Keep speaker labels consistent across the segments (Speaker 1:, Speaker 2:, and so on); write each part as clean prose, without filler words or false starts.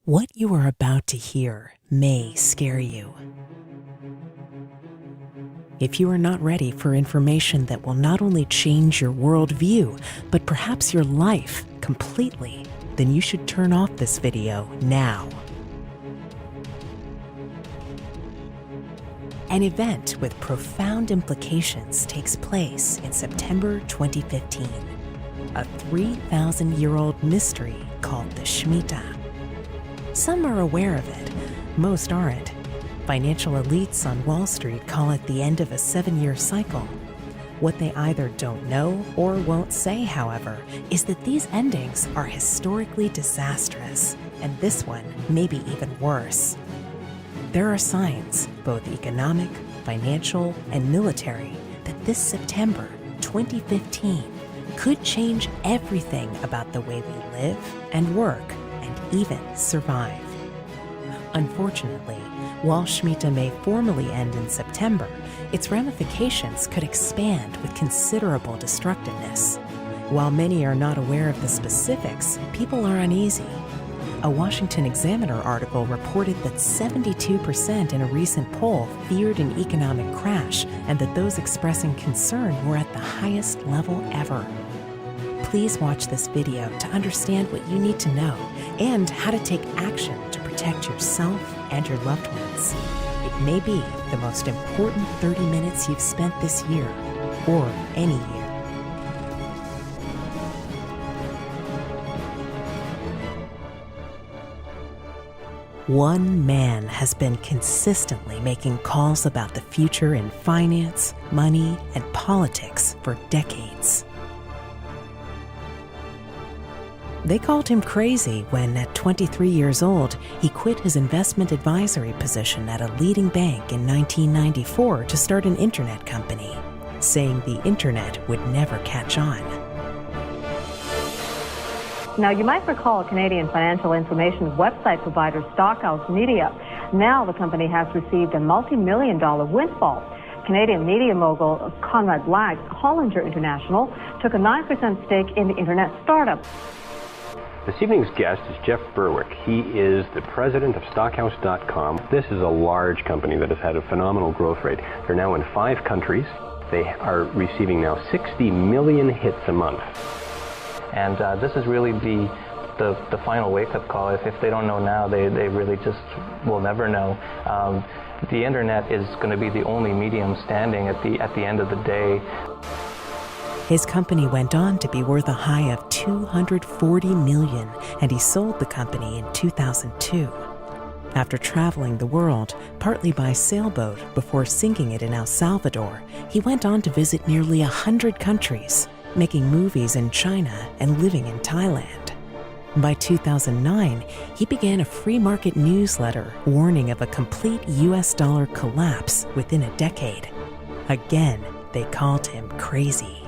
Speaker 1: What you are about to hear may scare you. If you are not ready for information that will not only change your worldview, but perhaps your life completely, then you should turn off this video now. An event with profound implications takes place in September 2015. A 3,000-year-old mystery called the shmittah. Some are aware of it, most aren't. Financial elites on Wall Street call it the end of a 7-year cycle. What they either don't know or won't say, however, is that these endings are historically disastrous, and this one may be even worse. There are signs, both economic, financial, and military, that this September 2015 could change everything about the way we live and work and even survive. Unfortunately, while shmittah may formally end in September, its ramifications could expand with considerable destructiveness. While many are not aware of the specifics, people are uneasy. A Washington Examiner article reported that 72% in a recent poll feared an economic crash and that those expressing concern were at the highest level ever. Please watch this video to understand what you need to know and how to take action to protect yourself and your loved ones. It may be the most important 30 minutes you've spent this year, or any year. One man has been consistently making calls about the future in finance, money, and politics for decades. They called him crazy when, at 23 years old, he quit his investment advisory position at a leading bank in 1994 to start an internet company, saying the internet would never catch on.
Speaker 2: Now, you might recall Canadian financial information website provider Stockhouse Media. Now the company has received a multi-million-dollar windfall. Canadian media mogul Conrad Black, Hollinger International, took a 9% stake in the internet startup.
Speaker 3: This evening's guest is Jeff Berwick. He is the president of Stockhouse.com. This is a large company that has had a phenomenal growth rate. They're now in 5 countries. They are receiving now 60 million hits a month.
Speaker 4: And this is really the final wake-up call. If they don't know now, they really just will never know. The internet is going to be the only medium standing at the end of the day.
Speaker 1: His company went on to be worth a high of $240 million, and he sold the company in 2002. After traveling the world, partly by sailboat before sinking it in El Salvador, he went on to visit nearly 100 countries, making movies in China and living in Thailand. By 2009, he began a free market newsletter warning of a complete US dollar collapse within a decade. Again, they called him crazy.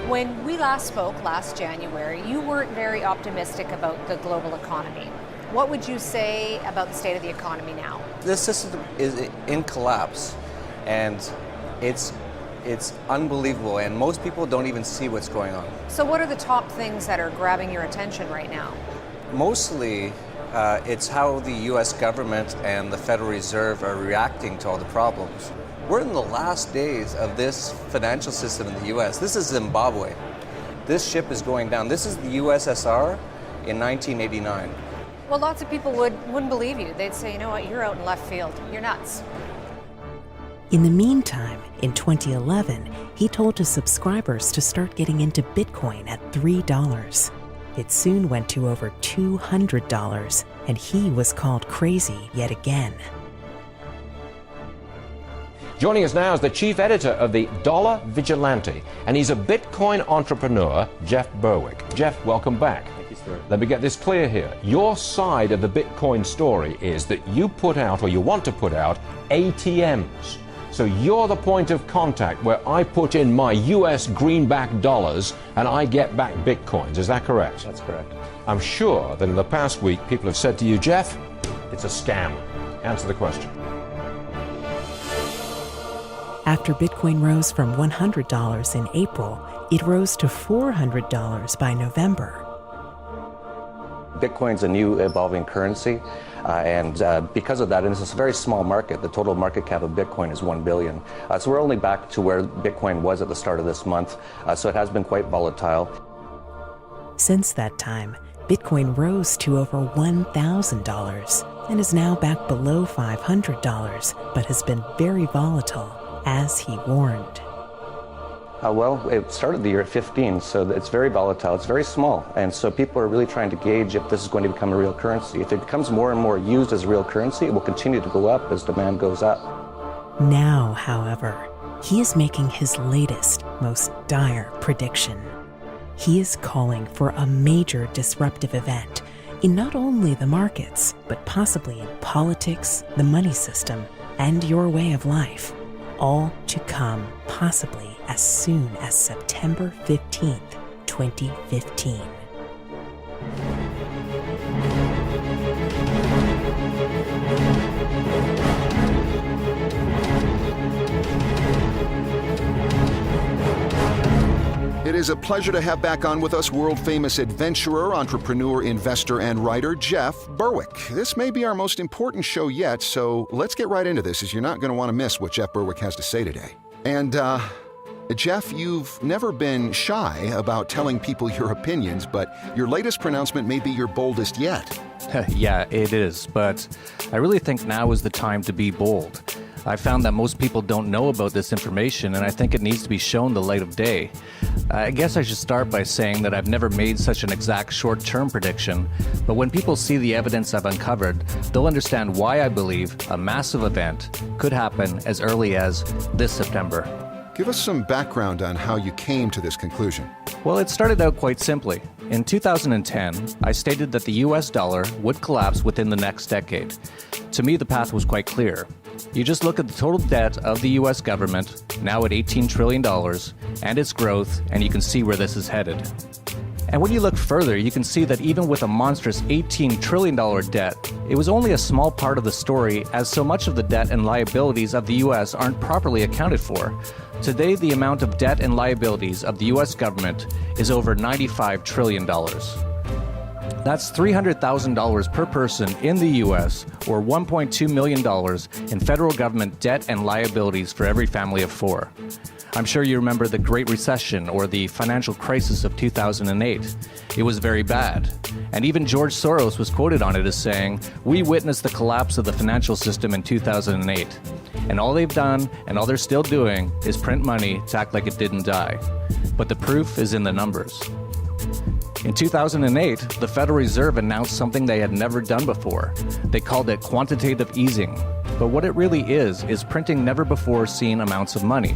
Speaker 5: When we last spoke last January, you weren't very optimistic about the global economy. What would you say about the state of the economy now?
Speaker 6: This system is in collapse, and it's unbelievable, and most people don't even see what's going on.
Speaker 5: So what are the top things that are grabbing your attention right now?
Speaker 6: Mostly, it's how the U.S. government and the Federal Reserve are reacting to all the problems. We're in the last days of this financial system in the U.S. This is Zimbabwe. This ship is going down. This is the USSR in 1989.
Speaker 5: Well, lots of people wouldn't believe you. They'd say, you know what, you're out in left field. You're nuts.
Speaker 1: In the meantime, in 2011, he told his subscribers to start getting into Bitcoin at $3. It soon went to over $200, and he was called crazy yet again.
Speaker 7: Joining us now is the chief editor of the Dollar Vigilante, and he's a Bitcoin entrepreneur, Jeff Berwick. Jeff, welcome back.
Speaker 3: Thank you, sir.
Speaker 7: Let me get this clear here. Your side of the Bitcoin story is that you put out, or you want to put out, ATMs. So you're the point of contact where I put in my US greenback dollars and I get back Bitcoins. Is that correct?
Speaker 3: That's correct.
Speaker 7: I'm sure that in the past week people have said to you, Jeff, it's a scam. Answer the question.
Speaker 1: After Bitcoin rose from $100 in April, it rose to $400 by November.
Speaker 6: Bitcoin's a new evolving currency, and because of that, and this is a very small market, the total market cap of Bitcoin is 1 billion. So we're only back to where Bitcoin was at the start of this month, so it has been quite volatile.
Speaker 1: Since that time, Bitcoin rose to over $1,000 and is now back below $500, but has been very volatile, as he warned.
Speaker 6: Well, it started the year at 15, so it's very volatile, it's very small, and so people are really trying to gauge if this is going to become a real currency. If it becomes more and more used as a real currency, it will continue to go up as demand goes up.
Speaker 1: Now, however, he is making his latest, most dire prediction. He is calling for a major disruptive event in not only the markets, but possibly in politics, the money system, and your way of life, all to come possibly as soon as September 15th, 2015.
Speaker 8: It is a pleasure to have back on with us world-famous adventurer, entrepreneur, investor, and writer, Jeff Berwick. This may be our most important show yet, so let's get right into this, as you're not going to want to miss what Jeff Berwick has to say today. And, Jeff, you've never been shy about telling people your opinions, but your latest pronouncement may be your boldest yet.
Speaker 4: Yeah, it is, but I really think now is the time to be bold. I found that most people don't know about this information, and I think it needs to be shown the light of day. I guess I should start by saying that I've never made such an exact short-term prediction, but when people see the evidence I've uncovered, they'll understand why I believe a massive event could happen as early as this September.
Speaker 8: Give us some background on how you came to this conclusion.
Speaker 4: Well, it started out quite simply. In 2010, I stated that the US dollar would collapse within the next decade. To me, the path was quite clear. You just look at the total debt of the US government, now at $18 trillion, and its growth, and you can see where this is headed. And when you look further, you can see that even with a monstrous $18 trillion debt, it was only a small part of the story, as so much of the debt and liabilities of the US aren't properly accounted for. Today, the amount of debt and liabilities of the US government is over $95 trillion. That's $300,000 per person in the US, or $1.2 million in federal government debt and liabilities for every family of four. I'm sure you remember the Great Recession or the financial crisis of 2008. It was very bad. And even George Soros was quoted on it as saying, "We witnessed the collapse of the financial system in 2008. And all they've done, and all they're still doing, is print money to act like it didn't die." But the proof is in the numbers. In 2008, the Federal Reserve announced something they had never done before. They called it quantitative easing. But what it really is printing never-before-seen amounts of money.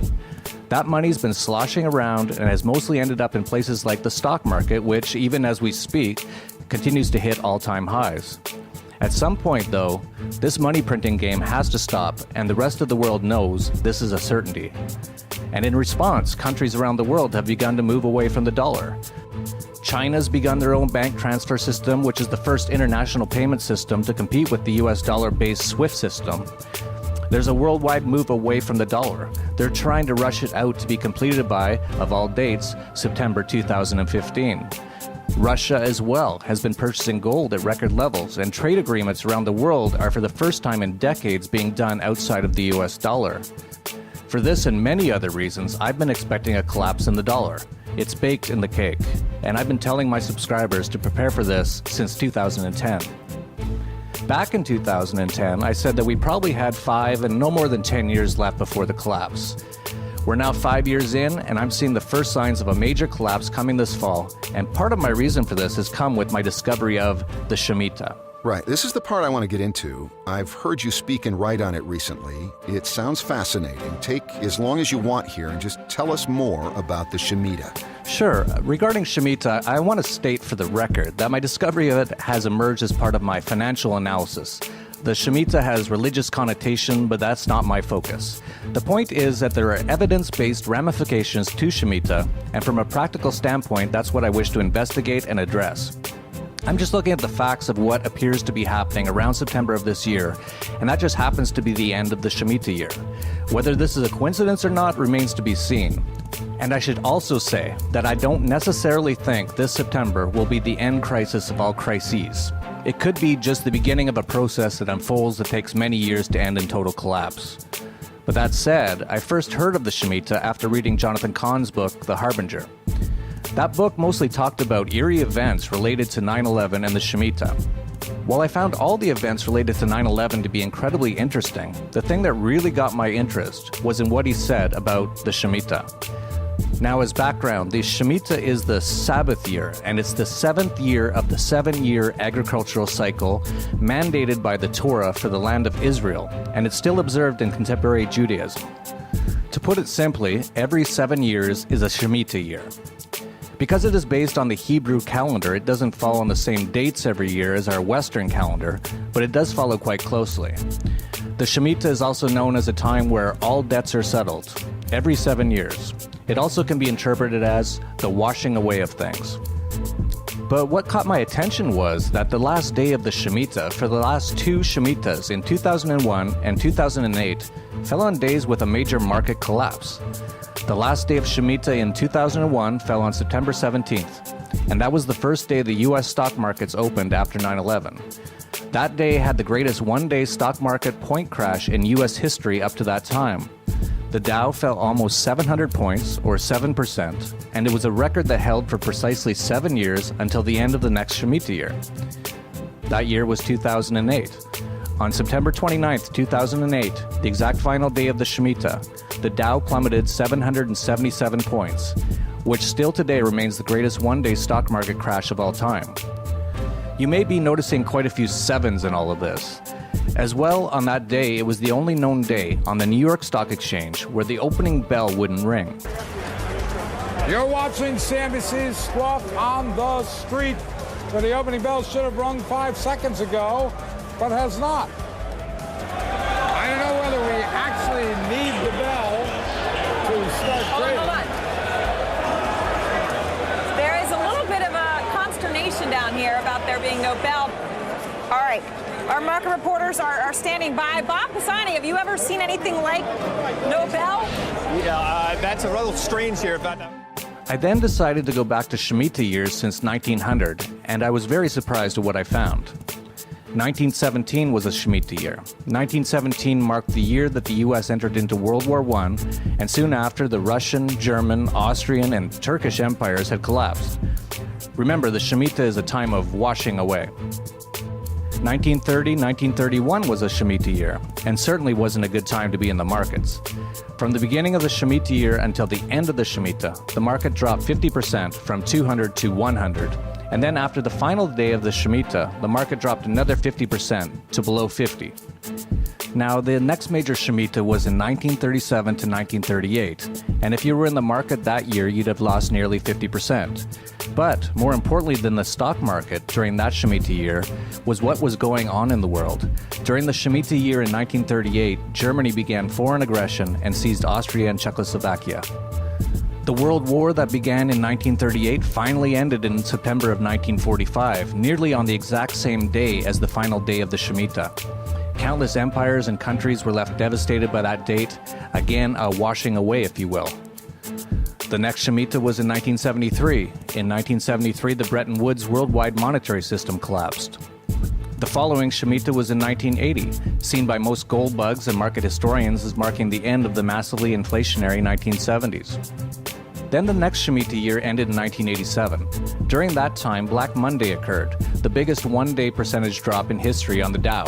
Speaker 4: That money's been sloshing around and has mostly ended up in places like the stock market, which, even as we speak, continues to hit all-time highs. At some point, though, this money printing game has to stop, and the rest of the world knows this is a certainty. And in response, countries around the world have begun to move away from the dollar. China's begun their own bank transfer system, which is the first international payment system to compete with the US dollar-based SWIFT system. There's a worldwide move away from the dollar. They're trying to rush it out to be completed by, of all dates, September 2015. Russia as well has been purchasing gold at record levels, and trade agreements around the world are for the first time in decades being done outside of the US dollar. For this and many other reasons, I've been expecting a collapse in the dollar. It's baked in the cake, and I've been telling my subscribers to prepare for this since 2010. Back in 2010, I said that we probably had 5 and no more than 10 years left before the collapse. We're now 5 years in, and I'm seeing the first signs of a major collapse coming this fall, and part of my reason for this has come with my discovery of the shmittah.
Speaker 8: Right, this is the part I want to get into. I've heard you speak and write on it recently. It sounds fascinating. Take as long as you want here and just tell us more about the shmittah.
Speaker 4: Sure. Regarding shmittah, I want to state for the record that my discovery of it has emerged as part of my financial analysis. The shmittah has religious connotation, but that's not my focus. The point is that there are evidence-based ramifications to shmittah, and from a practical standpoint, that's what I wish to investigate and address.
Speaker 9: I'm just looking at the facts of what appears to be happening around September of this year, and that just happens to be the end of the Shemitah year. Whether this is a coincidence or not remains to be seen. And I should also say that I don't necessarily think this September will be the end crisis of all crises. It could be just the beginning of a process that unfolds that takes many years to end in total collapse. But that said, I first heard of the Shemitah after reading Jonathan Cahn's book, The Harbinger. That book mostly talked about eerie events related to 9/11 and the Shemitah. While I found all the events related to 9/11 to be incredibly interesting, the thing that really got my interest was in what he said about the Shemitah. Now, as background, the Shemitah is the Sabbath year, and it's the 7th year of the 7-year agricultural cycle mandated by the Torah for the land of Israel, and it's still observed in contemporary Judaism. To put it simply, every 7 years is a Shemitah year. Because it is based on the Hebrew calendar, it doesn't fall on the same dates every year as our Western calendar, but it does follow quite closely. The Shemitah is also known as a time where all debts are settled, every 7 years. It also can be interpreted as the washing away of things. But what caught my attention was that the last day of the Shemitah for the last 2 Shemitahs in 2001 and 2008 fell on days with a major market collapse. The last day of Shemitah in 2001 fell on September 17th, and that was the first day the U.S. stock markets opened after 9/11. That day had the greatest one-day stock market point crash in U.S. history up to that time. The Dow fell almost 700 points, or 7%, and it was a record that held for precisely 7 years until the end of the next Shemitah year. That year was 2008. On September 29th, 2008, the exact final day of the Shemitah, the Dow plummeted 777 points, which still today remains the greatest one-day stock market crash of all time. You may be noticing quite a few sevens in all of this. As well, on that day, it was the only known day on the New York Stock Exchange where the opening bell wouldn't ring.
Speaker 10: You're watching CNBC's Squawk on the Street, where the opening bell should have rung 5 seconds ago, but has not. I don't know whether we actually need the bell to start trading.
Speaker 11: Hold on. There is a little bit of a consternation down here about there being no bell. All right. Our market reporters are standing by. Bob Pisani, have you ever seen anything like no bell?
Speaker 12: Yeah, that's a little strange here.
Speaker 9: I then decided to go back to Shemitah years since 1900, and I was very surprised at what I found. 1917 was a Shemitah year. 1917 marked the year that the U.S. entered into World War I, and soon after, the Russian, German, Austrian, and Turkish empires had collapsed. Remember, the Shemitah is a time of washing away. 1930-1931 was a Shemitah year, and certainly wasn't a good time to be in the markets. From the beginning of the Shemitah year until the end of the Shemitah, the market dropped 50% from 200 to 100, and then after the final day of the Shemitah, the market dropped another 50% to below 50. Now, the next major Shemitah was in 1937 to 1938, and if you were in the market that year, you'd have lost nearly 50%. But more importantly than the stock market during that Shemitah year was what was going on in the world. During the Shemitah year in 1938, Germany began foreign aggression and seized Austria and Czechoslovakia. The World War that began in 1938 finally ended in September of 1945, nearly on the exact same day as the final day of the Shemitah. Countless empires and countries were left devastated by that date, again a washing away, if you will. The next Shemitah was in 1973. In 1973, the Bretton Woods worldwide monetary system collapsed. The following Shemitah was in 1980, seen by most gold bugs and market historians as marking the end of the massively inflationary 1970s. Then the next Shemitah year ended in 1987. During that time, Black Monday occurred, the biggest one-day percentage drop in history on the Dow.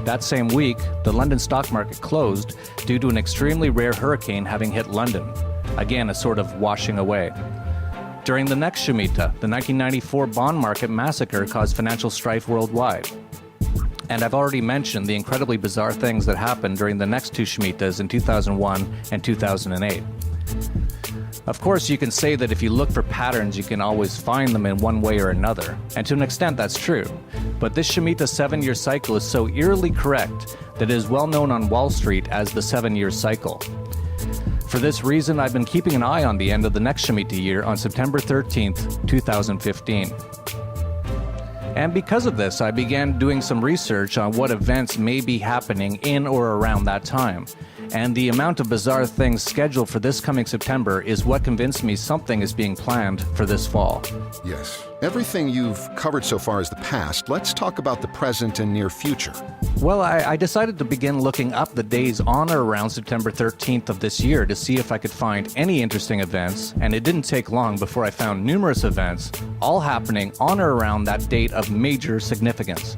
Speaker 9: That same week, the London stock market closed due to an extremely rare hurricane having hit London. Again, a sort of washing away. During the next Shemitah, the 1994 bond market massacre caused financial strife worldwide. And I've already mentioned the incredibly bizarre things that happened during the next 2 Shemitahs in 2001 and 2008. Of course, you can say that if you look for patterns, you can always find them in one way or another, and to an extent that's true. But this Shemitah 7-year cycle is so eerily correct that it is well known on Wall Street as the 7-year cycle. For this reason, I've been keeping an eye on the end of the next Shemitah year on September 13th, 2015. And because of this, I began doing some research on what events may be happening in or around that time. And the amount of bizarre things scheduled for this coming September is what convinced me something is being planned for this fall.
Speaker 8: Yes. Everything you've covered so far is the past. Let's talk about the present and near future.
Speaker 9: Well, I decided to begin looking up the days on or around September 13th of this year to see if I could find any interesting events, and it didn't take long before I found numerous events, all happening on or around that date of major significance.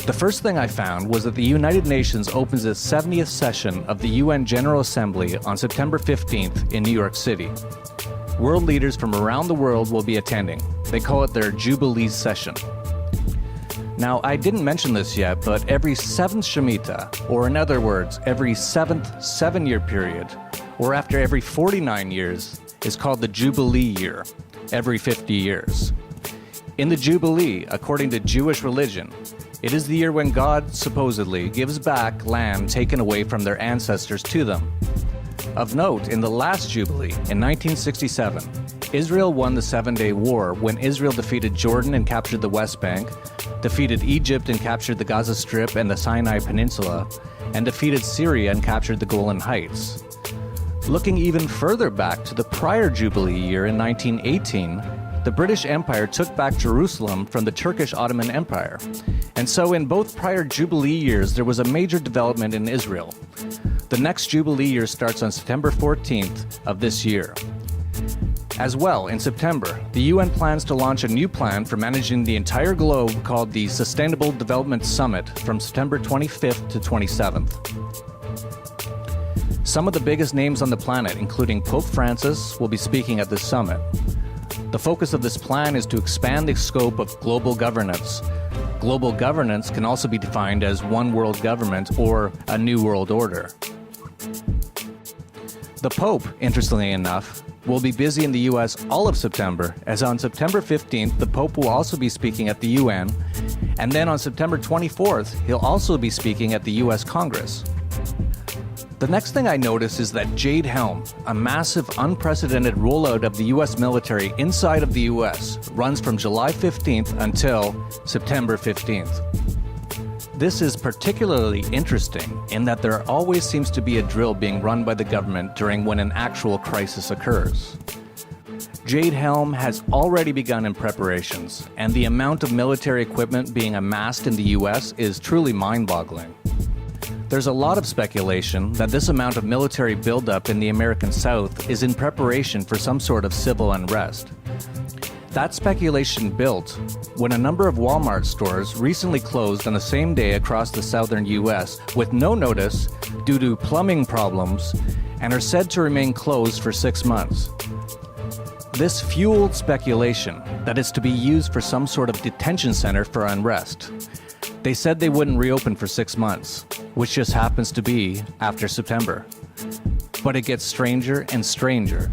Speaker 9: The first thing I found was that the United Nations opens its 70th session of the UN General Assembly on September 15th in New York City. World leaders from around the world will be attending. They call it their Jubilee session. Now, I didn't mention this yet, but every 7th shmittah, or in other words, every 7th 7-year period, or after every 49 years, is called the Jubilee year, every 50 years. In the Jubilee, according to Jewish religion, it is the year when God supposedly gives back land taken away from their ancestors to them. Of note, in the last Jubilee, in 1967, Israel won the 7-Day War when Israel defeated Jordan and captured the West Bank, defeated Egypt and captured the Gaza Strip and the Sinai Peninsula, and defeated Syria and captured the Golan Heights. Looking even further back to the prior Jubilee year in 1918, the British Empire took back Jerusalem from the Turkish Ottoman Empire. And so in both prior Jubilee years, there was a major development in Israel. The next Jubilee year starts on September 14th of this year. As well, in September, the UN plans to launch a new plan for managing the entire globe called the Sustainable Development Summit from September 25th to 27th. Some of the biggest names on the planet, including Pope Francis, will be speaking at this summit. The focus of this plan is to expand the scope of global governance. Global governance can also be defined as one world government or a new world order. The Pope, interestingly enough, will be busy in the U.S. all of September, as on September 15th, the Pope will also be speaking at the UN, and then on September 24th, he'll also be speaking at the U.S. Congress. The next thing I notice is that Jade Helm, a massive, unprecedented rollout of the U.S. military inside of the U.S., runs from July 15th until September 15th. This is particularly interesting in that there always seems to be a drill being run by the government during when an actual crisis occurs. Jade Helm has already begun in preparations, and the amount of military equipment being amassed in the U.S. is truly mind-boggling. There's a lot of speculation that this amount of military buildup in the American South is in preparation for some sort of civil unrest. That speculation built when a number of Walmart stores recently closed on the same day across the southern U.S. with no notice due to plumbing problems and are said to remain closed for 6 months. This fueled speculation that it's to be used for some sort of detention center for unrest. They said they wouldn't reopen for 6 months, which just happens to be after September. But it gets stranger and stranger.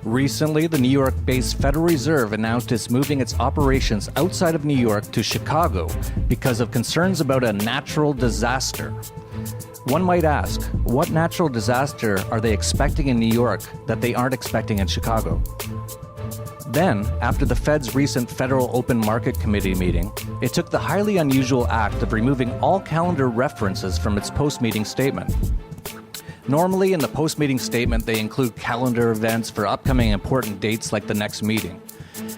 Speaker 9: Recently, the New York-based Federal Reserve announced it's moving its operations outside of New York to Chicago because of concerns about a natural disaster. One might ask, what natural disaster are they expecting in New York that they aren't expecting in Chicago? Then, after the Fed's recent Federal Open Market Committee meeting, it took the highly unusual act of removing all calendar references from its post-meeting statement. Normally, in the post-meeting statement, they include calendar events for upcoming important dates like the next meeting.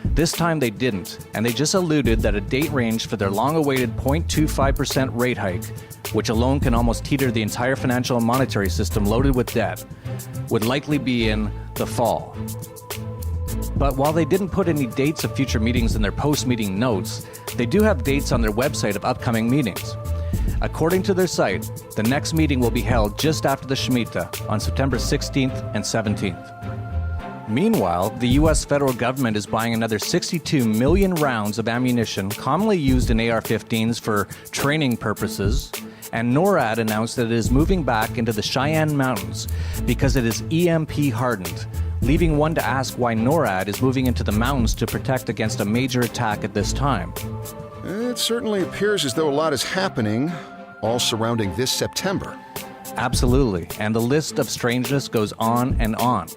Speaker 9: This time they didn't, and they just alluded that a date range for their long-awaited 0.25% rate hike, which alone can almost teeter the entire financial and monetary system loaded with debt, would likely be in the fall. But while they didn't put any dates of future meetings in their post-meeting notes, they do have dates on their website of upcoming meetings. According to their site, the next meeting will be held just after the shmittah on September 16th and 17th. Meanwhile, the U.S. federal government is buying another 62 million rounds of ammunition commonly used in AR-15s for training purposes, and NORAD announced that it is moving back into the Cheyenne Mountains because it is EMP hardened, leaving one to ask why NORAD is moving into the mountains to protect against a major attack at this time.
Speaker 8: It certainly appears as though a lot is happening, all surrounding this September.
Speaker 9: Absolutely, and the list of strangeness goes on and on.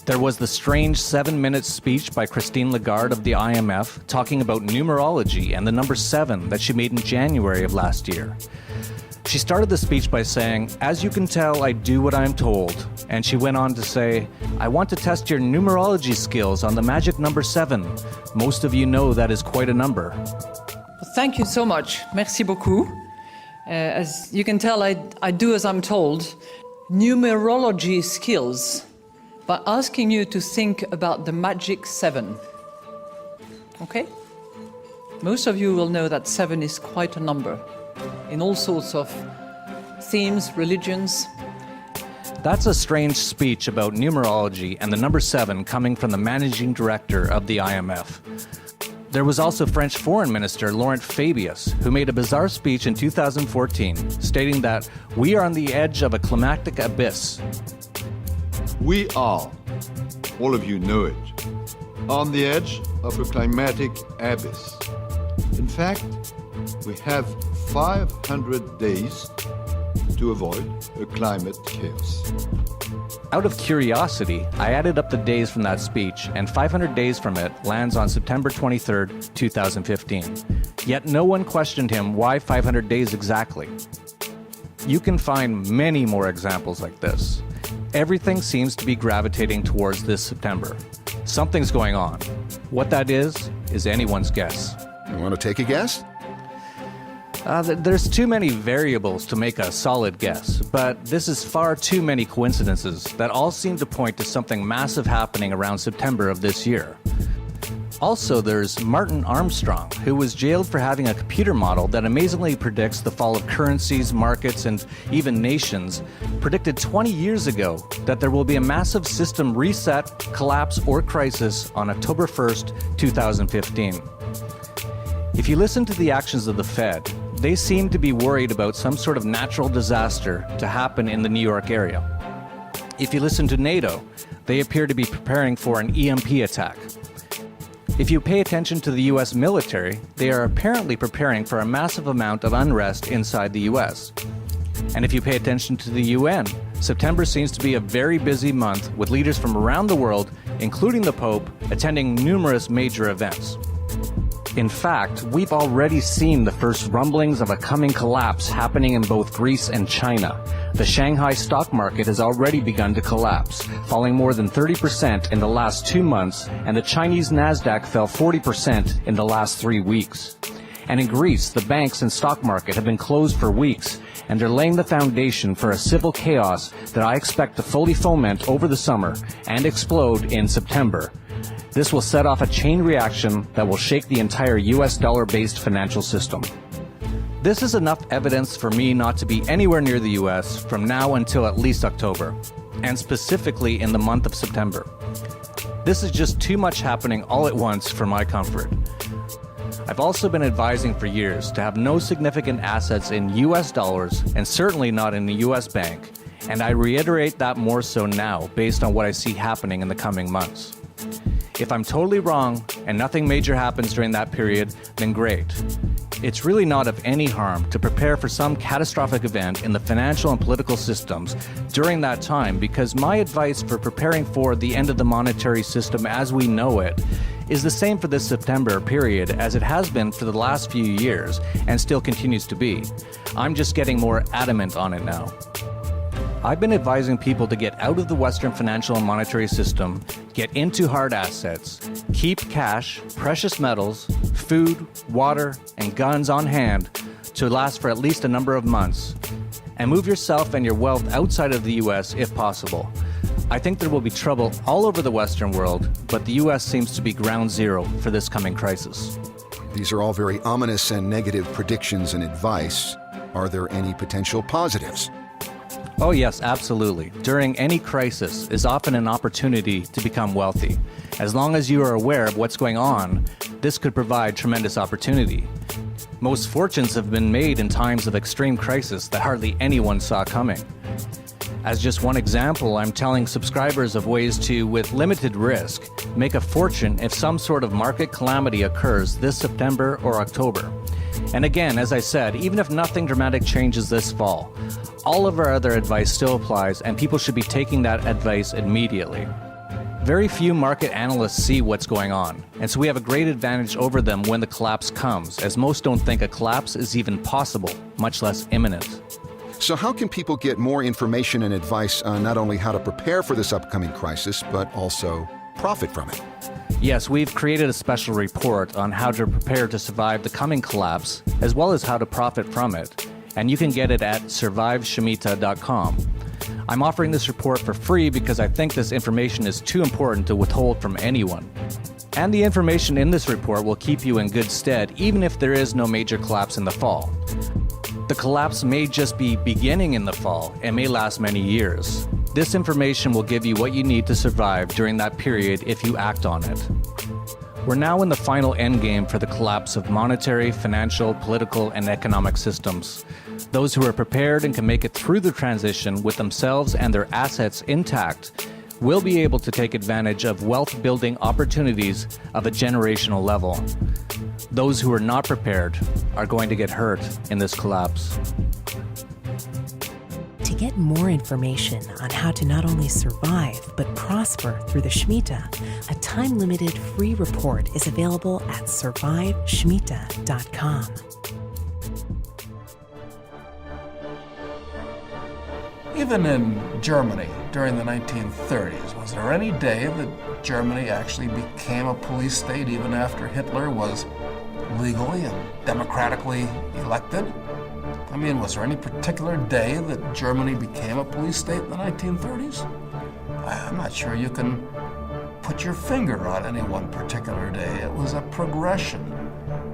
Speaker 9: There was the strange 7-minute speech by Christine Lagarde of the IMF talking about numerology and the number 7 that she made in January of last year. She started the speech by saying, "As you can tell, I do what I'm told." And she went on to say, "I want to test your numerology skills on the magic number 7. Most of you know that is quite a number."
Speaker 13: Thank you so much. Merci beaucoup. As you can tell, I do as I'm told. Numerology skills, by asking you to think about the magic 7. Okay? Most of you will know that 7 is quite a number in all sorts of themes, religions.
Speaker 9: That's a strange speech about numerology and the number 7 coming from the managing director of the IMF. There was also French Foreign Minister Laurent Fabius, who made a bizarre speech in 2014, stating that we are on the edge of a climatic abyss.
Speaker 14: We are, all of you know it, on the edge of a climatic abyss. In fact, we have 500 days to avoid a climate chaos.
Speaker 9: Out of curiosity, I added up the days from that speech, and 500 days from it lands on September 23rd, 2015. Yet no one questioned him why 500 days exactly. You can find many more examples like this. Everything seems to be gravitating towards this September. Something's going on. What that is anyone's guess.
Speaker 8: You want to take a guess?
Speaker 9: There's too many variables to make a solid guess, but this is far too many coincidences that all seem to point to something massive happening around September of this year. Also, there's Martin Armstrong, who was jailed for having a computer model that amazingly predicts the fall of currencies, markets, and even nations, predicted 20 years ago that there will be a massive system reset, collapse, or crisis on October 1st, 2015. If you listen to the actions of the Fed, they seem to be worried about some sort of natural disaster to happen in the New York area. If you listen to NATO, they appear to be preparing for an EMP attack. If you pay attention to the US military, they are apparently preparing for a massive amount of unrest inside the US. And if you pay attention to the UN, September seems to be a very busy month with leaders from around the world, including the Pope, attending numerous major events. In fact, we've already seen the first rumblings of a coming collapse happening in both Greece and China. The Shanghai stock market has already begun to collapse, falling more than 30% in the last 2 months, and the Chinese Nasdaq fell 40% in the last 3 weeks. And in Greece, the banks and stock market have been closed for weeks, and they're laying the foundation for a civil chaos that I expect to fully foment over the summer and explode in September. This will set off a chain reaction that will shake the entire US dollar-based financial system. This is enough evidence for me not to be anywhere near the US from now until at least October, and specifically in the month of September. This is just too much happening all at once for my comfort. I've also been advising for years to have no significant assets in US dollars and certainly not in the US bank, and I reiterate that more so now based on what I see happening in the coming months. If I'm totally wrong and nothing major happens during that period, then great. It's really not of any harm to prepare for some catastrophic event in the financial and political systems during that time, because my advice for preparing for the end of the monetary system as we know it is the same for this September period as it has been for the last few years and still continues to be. I'm just getting more adamant on it now. I've been advising people to get out of the Western financial and monetary system, get into hard assets, keep cash, precious metals, food, water, and guns on hand to last for at least a number of months, and move yourself and your wealth outside of the US if possible. I think there will be trouble all over the Western world, but the US seems to be ground zero for this coming crisis.
Speaker 8: These are all very ominous and negative predictions and advice. Are there any potential positives?
Speaker 9: Oh yes, absolutely. During any crisis is often an opportunity to become wealthy. As long as you are aware of what's going on, this could provide tremendous opportunity. Most fortunes have been made in times of extreme crisis that hardly anyone saw coming. As just one example, I'm telling subscribers of ways to, with limited risk, make a fortune if some sort of market calamity occurs this September or October. And again, as I said, even if nothing dramatic changes this fall, all of our other advice still applies, and people should be taking that advice immediately. Very few market analysts see what's going on, and so we have a great advantage over them when the collapse comes, as most don't think a collapse is even possible, much less imminent.
Speaker 8: So how can people get more information and advice on not only how to prepare for this upcoming crisis, but also profit from it?
Speaker 9: Yes, we've created a special report on how to prepare to survive the coming collapse, as well as how to profit from it, and you can get it at surviveshmittah.com. I'm offering this report for free because I think this information is too important to withhold from anyone. And the information in this report will keep you in good stead even if there is no major collapse in the fall. The collapse may just be beginning in the fall and may last many years. This information will give you what you need to survive during that period if you act on it. We're now in the final endgame for the collapse of monetary, financial, political, and economic systems. Those who are prepared and can make it through the transition with themselves and their assets intact will be able to take advantage of wealth-building opportunities of a generational level. Those who are not prepared are going to get hurt in this collapse.
Speaker 1: To get more information on how to not only survive but prosper through the shmittah, a time-limited free report is available at surviveshmittah.com.
Speaker 15: Even in Germany during the 1930s, was there any day that Germany actually became a police state even after Hitler was legally and democratically elected? I mean, was there any particular day that Germany became a police state in the 1930s? I'm not sure you can put your finger on any one particular day. It was a progression.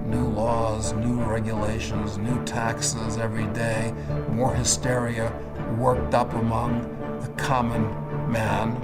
Speaker 15: New laws, new regulations, new taxes every day, more hysteria worked up among the common man.